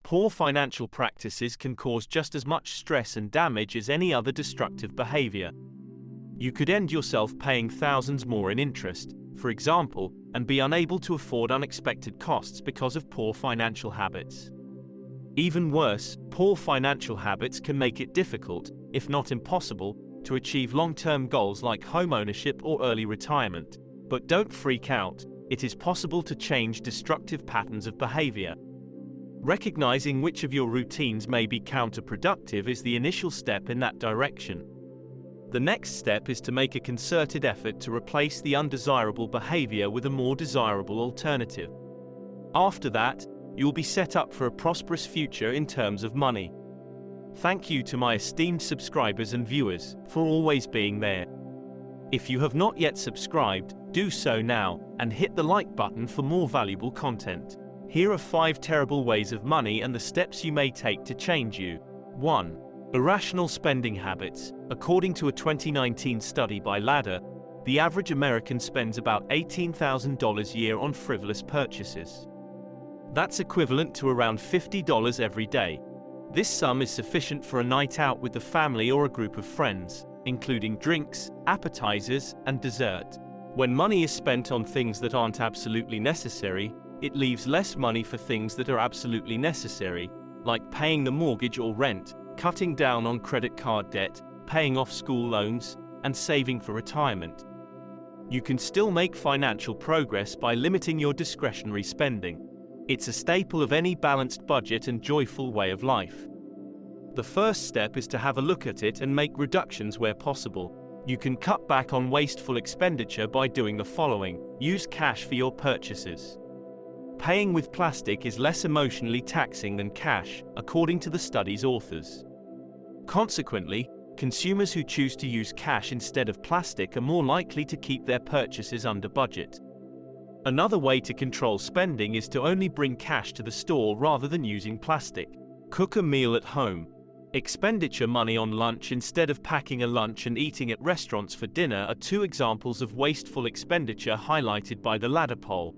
Poor financial practices can cause just as much stress and damage as any other destructive behavior. You could end yourself paying thousands more in interest, for example, and be unable to afford unexpected costs because of poor financial habits. Even worse, poor financial habits can make it difficult, if not impossible, to achieve long-term goals like home ownership or early retirement. But don't freak out, it is possible to change destructive patterns of behavior. Recognizing which of your routines may be counterproductive is the initial step in that direction. The next step is to make a concerted effort to replace the undesirable behavior with a more desirable alternative. After that, you'll be set up for a prosperous future in terms of money. Thank you to my esteemed subscribers and viewers for always being there. If you have not yet subscribed, do so now, and hit the like button for more valuable content. Here are 5 terrible ways of money and the steps you may take to change you. 1. Irrational spending habits. According to a 2019 study by Ladder, the average American spends about $18,000 a year on frivolous purchases. That's equivalent to around $50 every day. This sum is sufficient for a night out with the family or a group of friends, including drinks, appetizers, and dessert. When money is spent on things that aren't absolutely necessary, it leaves less money for things that are absolutely necessary, like paying the mortgage or rent, cutting down on credit card debt, paying off school loans, and saving for retirement. You can still make financial progress by limiting your discretionary spending. It's a staple of any balanced budget and joyful way of life. The first step is to have a look at it and make reductions where possible. You can cut back on wasteful expenditure by doing the following. Use cash for your purchases. Paying with plastic is less emotionally taxing than cash, according to the study's authors. Consequently, consumers who choose to use cash instead of plastic are more likely to keep their purchases under budget. Another way to control spending is to only bring cash to the store rather than using plastic. Cook a meal at home. Expenditure money on lunch instead of packing a lunch and eating at restaurants for dinner are 2 examples of wasteful expenditure highlighted by the Ladder poll.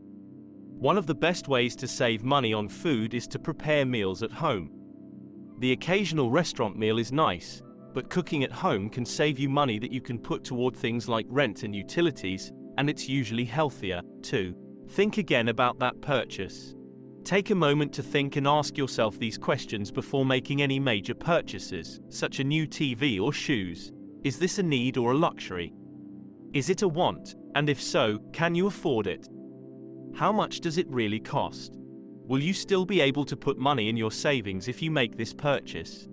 One of the best ways to save money on food is to prepare meals at home. The occasional restaurant meal is nice, but cooking at home can save you money that you can put toward things like rent and utilities, and it's usually healthier, too. Think again about that purchase. Take a moment to think and ask yourself these questions before making any major purchases, such as a new TV or shoes. Is this a need or a luxury? Is it a want, and if so, can you afford it? How much does it really cost? Will you still be able to put money in your savings if you make this purchase?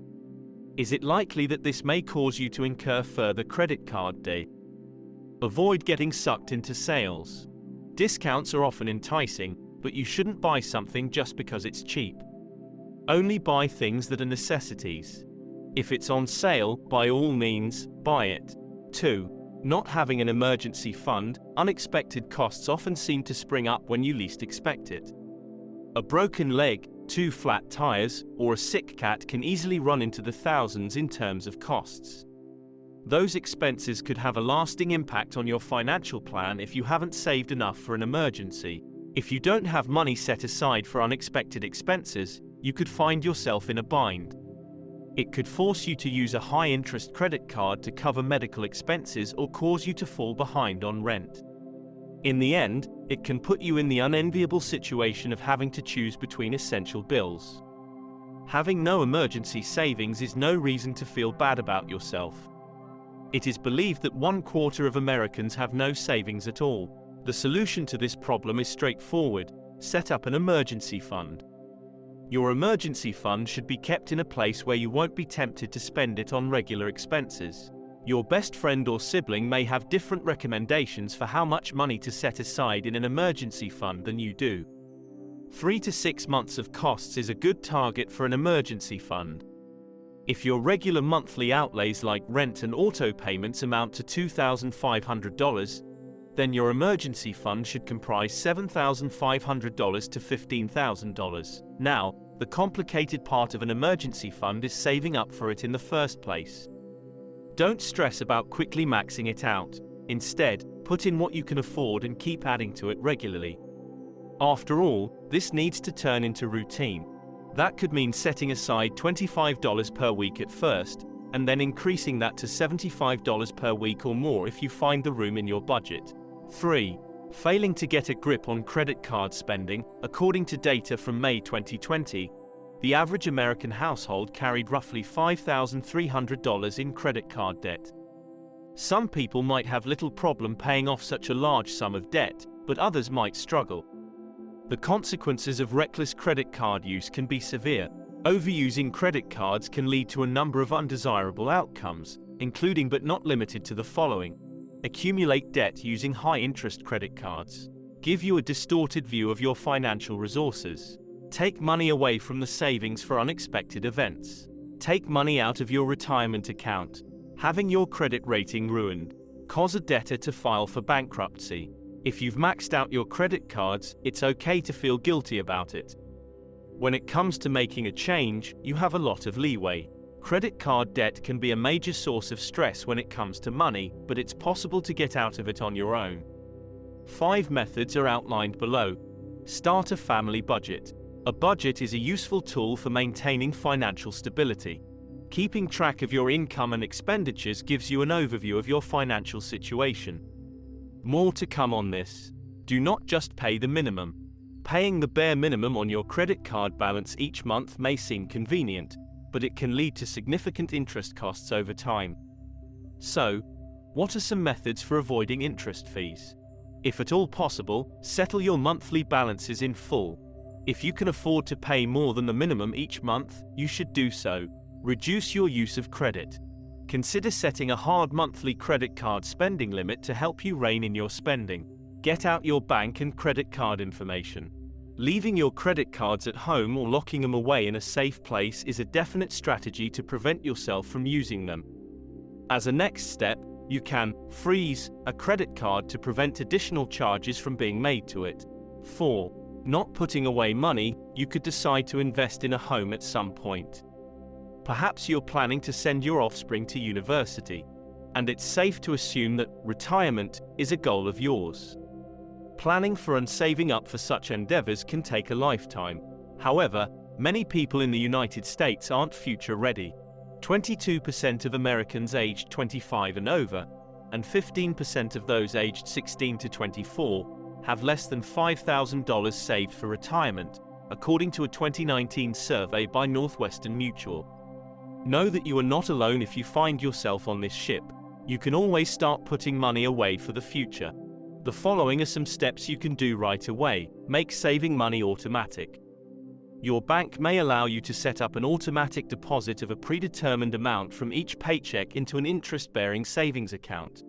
Is it likely that this may cause you to incur further credit card debt? Avoid getting sucked into sales. Discounts are often enticing, but you shouldn't buy something just because it's cheap. Only buy things that are necessities. If it's on sale, by all means, buy it. 2. Not having an emergency fund. Unexpected costs often seem to spring up when you least expect it. A broken leg, 2 flat tires, or a sick cat can easily run into the thousands in terms of costs. Those expenses could have a lasting impact on your financial plan if you haven't saved enough for an emergency. If you don't have money set aside for unexpected expenses, you could find yourself in a bind. It could force you to use a high-interest credit card to cover medical expenses or cause you to fall behind on rent. In the end, it can put you in the unenviable situation of having to choose between essential bills. Having no emergency savings is no reason to feel bad about yourself. It is believed that 1/4 of Americans have no savings at all. The solution to this problem is straightforward: set up an emergency fund. Your emergency fund should be kept in a place where you won't be tempted to spend it on regular expenses. Your best friend or sibling may have different recommendations for how much money to set aside in an emergency fund than you do. 3 to 6 months of costs is a good target for an emergency fund. If your regular monthly outlays like rent and auto payments amount to $2,500, then your emergency fund should comprise $7,500 to $15,000. Now, the complicated part of an emergency fund is saving up for it in the first place. Don't stress about quickly maxing it out. Instead, put in what you can afford and keep adding to it regularly. After all, this needs to turn into routine. That could mean setting aside $25 per week at first, and then increasing that to $75 per week or more if you find the room in your budget. 3. Failing to get a grip on credit card spending. According to data from May 2020, the average American household carried roughly $5,300 in credit card debt. Some people might have little problem paying off such a large sum of debt, but others might struggle. The consequences of reckless credit card use can be severe. Overusing credit cards can lead to a number of undesirable outcomes, including but not limited to the following. Accumulate debt using high-interest credit cards. Give you a distorted view of your financial resources. Take money away from the savings for unexpected events. Take money out of your retirement account. Having your credit rating ruined. Cause a debtor to file for bankruptcy. If you've maxed out your credit cards, it's okay to feel guilty about it. When it comes to making a change, you have a lot of leeway. Credit card debt can be a major source of stress when it comes to money, but it's possible to get out of it on your own. 5 methods are outlined below. Start a family budget. A budget is a useful tool for maintaining financial stability. Keeping track of your income and expenditures gives you an overview of your financial situation. More to come on this. Do not just pay the minimum. Paying the bare minimum on your credit card balance each month may seem convenient, but it can lead to significant interest costs over time. So, what are some methods for avoiding interest fees? If at all possible, settle your monthly balances in full. If you can afford to pay more than the minimum each month, you should do so. Reduce your use of credit. Consider setting a hard monthly credit card spending limit to help you rein in your spending. Get out your bank and credit card information. Leaving your credit cards at home or locking them away in a safe place is a definite strategy to prevent yourself from using them. As a next step, you can freeze a credit card to prevent additional charges from being made to it. 4. Not putting away money. You could decide to invest in a home at some point. Perhaps you're planning to send your offspring to university, and it's safe to assume that retirement is a goal of yours. Planning for and saving up for such endeavors can take a lifetime. However, many people in the United States aren't future ready. 22% of Americans aged 25 and over, and 15% of those aged 16 to 24, have less than $5,000 saved for retirement, according to a 2019 survey by Northwestern Mutual. Know that you are not alone if you find yourself on this ship. You can always start putting money away for the future. The following are some steps you can do right away. Make saving money automatic. Your bank may allow you to set up an automatic deposit of a predetermined amount from each paycheck into an interest-bearing savings account.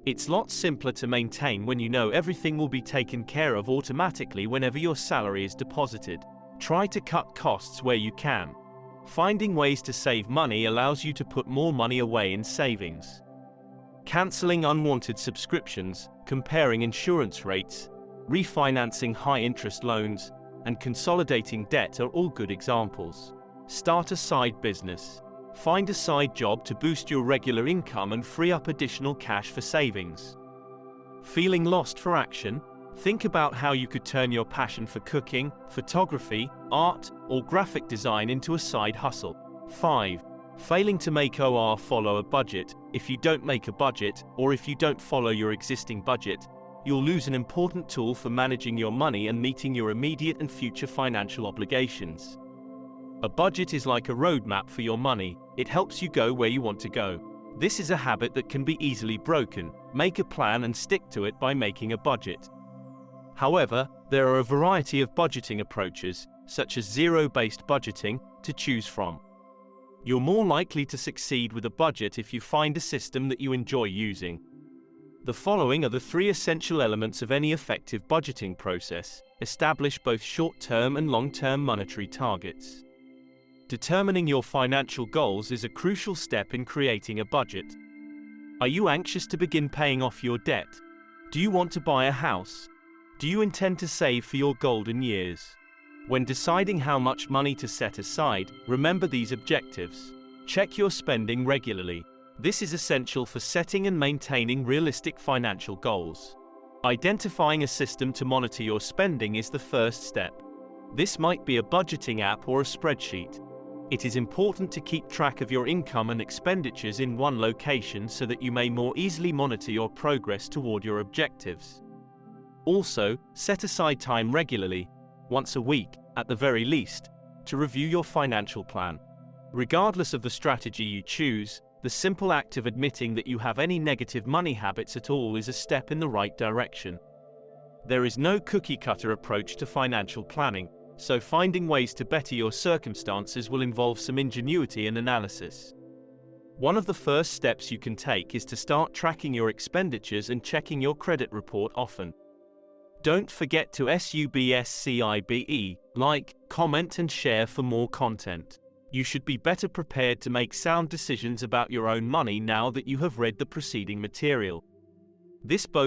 It's lots simpler to maintain when you know everything will be taken care of automatically whenever your salary is deposited. Try to cut costs where you can. Finding ways to save money allows you to put more money away in savings. Canceling unwanted subscriptions, comparing insurance rates, refinancing high-interest loans, and consolidating debt are all good examples. Start a side business. Find a side job to boost your regular income and free up additional cash for savings. Feeling lost for action? Think about how you could turn your passion for cooking, photography, art, or graphic design into a side hustle. 5. Failing to make or follow a budget. If you don't make a budget, or if you don't follow your existing budget, you'll lose an important tool for managing your money and meeting your immediate and future financial obligations. A budget is like a roadmap for your money. It helps you go where you want to go. This is a habit that can be easily broken. Make a plan and stick to it by making a budget. However, there are a variety of budgeting approaches, such as zero-based budgeting, to choose from. You're more likely to succeed with a budget if you find a system that you enjoy using. The following are the 3 essential elements of any effective budgeting process. Establish both short-term and long-term monetary targets. Determining your financial goals is a crucial step in creating a budget. Are you anxious to begin paying off your debt? Do you want to buy a house? Do you intend to save for your golden years? When deciding how much money to set aside, remember these objectives. Check your spending regularly. This is essential for setting and maintaining realistic financial goals. Identifying a system to monitor your spending is the first step. This might be a budgeting app or a spreadsheet. It is important to keep track of your income and expenditures in one location so that you may more easily monitor your progress toward your objectives. Also, set aside time regularly, once a week, at the very least, to review your financial plan. Regardless of the strategy you choose, the simple act of admitting that you have any negative money habits at all is a step in the right direction. There is no cookie-cutter approach to financial planning, so finding ways to better your circumstances will involve some ingenuity and analysis. One of the first steps you can take is to start tracking your expenditures and checking your credit report often. Don't forget to subscribe, like, comment and share for more content. You should be better prepared to make sound decisions about your own money now that you have read the preceding material. This bodes